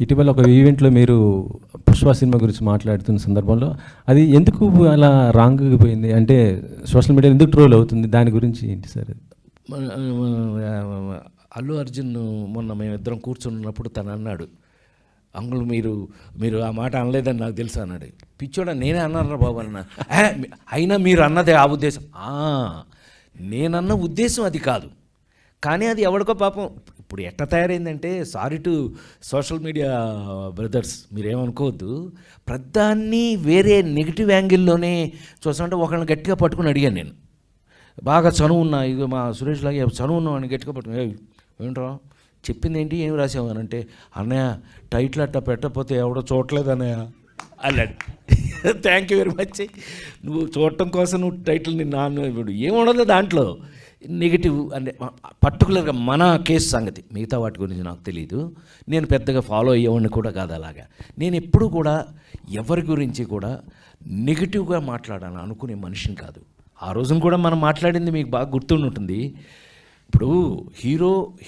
ఇటీవల ఒక ఈవెంట్లో మీరు పుష్ప సినిమా గురించి మాట్లాడుతున్న సందర్భంలో అది ఎందుకు అలా రాంగ్గా పోయింది? అంటే సోషల్ మీడియా ఎందుకు ట్రోల్ అవుతుంది? దాని గురించి ఏంటి సార్? అల్లు అర్జున్ మొన్న మేమిద్దరం కూర్చున్నప్పుడు తను అన్నాడు, అంకుల్ మీరు మీరు ఆ మాట అనలేదని నాకు తెలుసు అన్నాడు. పిచ్చోడా నేనే అన్నారా బాబు అన్న. అయినా మీరు అన్నదే ఆ ఉద్దేశం. నేనన్న ఉద్దేశం అది కాదు, కానీ అది ఎవడికో పాపం ఇప్పుడు ఎట్ట తయారైందంటే, sorry to social media brothers, మీరేమనుకోవద్దు, ప్రధాన్ని వేరే నెగిటివ్ యాంగిల్లోనే చూస్తుంటే ఒకళ్ళని గట్టిగా పట్టుకుని అడిగాను నేను. బాగా చనువు ఉన్నా, ఇది మా సురేష్ లాగే చనువు ఉన్నావు అని గట్టిగా పట్టుకుని, ఏంట్రా చెప్పింది ఏంటి, ఏం రాసావు అని అంటే, అన్నయ్య టైటిల్ అట్టా పెట్టకపోతే ఎవడో చూడలేదు అన్నయ్య అన్నాడు. Thank you very much. నువ్వు చూడటం కోసం నువ్వు టైటిల్ని ఏముండదు దాంట్లో నెగిటివ్ అంటే, పర్టికులర్గా మన కేసు సంగతి, మిగతా వాటి గురించి నాకు తెలియదు, నేను పెద్దగా ఫాలో అయ్యేవాడిని కూడా కాదు. అలాగా నేను ఎప్పుడు కూడా ఎవరి గురించి కూడా నెగిటివ్గా మాట్లాడాలని అనుకునే మనిషిని కాదు. ఆ రోజున కూడా మనం మాట్లాడింది మీకు బాగా గుర్తుంటుంది. ఇప్పుడు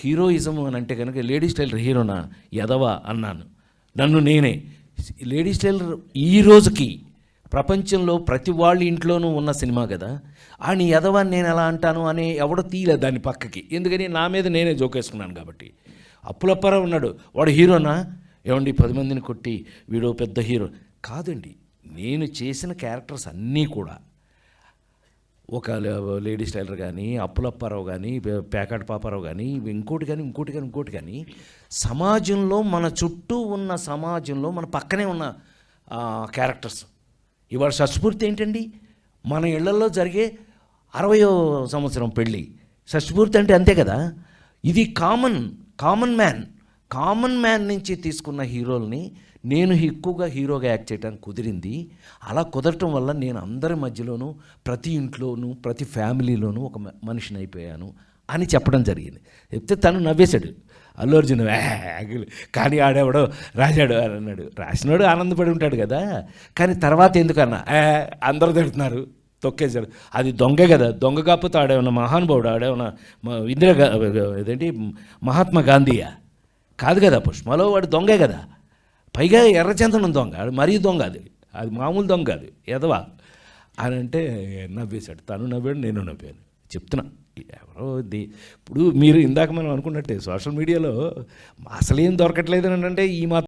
హీరోయిజం అని అంటే కనుక లేడీస్ టైలర్ హీరోనా ఎదవా అన్నాను నన్ను నేనే. లేడీస్ టైలర్ ఈ రోజుకి ప్రపంచంలో ప్రతి వాళ్ళ ఇంట్లోనూ ఉన్న సినిమా కదా, అని ఎదవాన్ని నేను ఎలా అంటాను అని ఎవడో తీయలేదు దాన్ని పక్కకి. ఎందుకని నా మీద నేనే జోకేసుకున్నాను కాబట్టి. అప్పులప్పారావు ఉన్నాడు, వాడు హీరోనా? ఏమండి 10 మందిని కొట్టి వీడు పెద్ద హీరో కాదండి. నేను చేసిన క్యారెక్టర్స్ అన్నీ కూడా, ఒక లేడీస్ టైలర్ కానీ, అప్పులప్పారావు కానీ, పేకాట పాపారావు కానీ, ఇంకోటి కానీ సమాజంలో, మన చుట్టూ ఉన్న సమాజంలో మన పక్కనే ఉన్న క్యారెక్టర్స్. ఇవాళ షష్ఠపూర్తి ఏంటండి, మన ఇళ్లలో జరిగే 60వ సంవత్సరం పెళ్ళి షష్ఠపూర్తి అంటే అంతే కదా. ఇది కామన్ మ్యాన్ నుంచి తీసుకున్న హీరోల్ని నేను ఎక్కువగా హీరోగా యాక్ట్ చేయడానికి కుదిరింది. అలా కుదరటం వల్ల నేను అందరి మధ్యలోనూ, ప్రతి ఇంట్లోనూ, ప్రతి ఫ్యామిలీలోనూ ఒక మనిషిని అయిపోయాను అని చెప్పడం జరిగింది. చెప్తే తను నవ్వేశాడు, అల్లు అర్జున్. కానీ ఆడెవడో రాశాడు అని అన్నాడు. రాసినాడు ఆనందపడి ఉంటాడు కదా, కానీ తర్వాత ఎందుకన్నా అందరూ తిడుతున్నారు, తొక్కేశాడు. అది దొంగే కదా, దొంగ కాకపోతే ఆడేమన్నా మహానుభావుడు, ఆడేమన్నా ఇదేంటి మహాత్మా గాంధీయా కాదు కదా. పుష్పలో వాడు దొంగే కదా, పైగా ఎర్రచందనం దొంగ, మరీ దొంగ, అది మామూలు దొంగ కాదు, ఎదవా అని అంటే నవ్వేశాడు. తను నవ్వాడు, నేను నవ్వాను. చెప్తున్నా ఎవరో ఇప్పుడు మీరు ఇందాక మనం అనుకున్నట్టే సోషల్ మీడియాలో అసలేం దొరకట్లేదు అని అంటే ఈ మాత్రం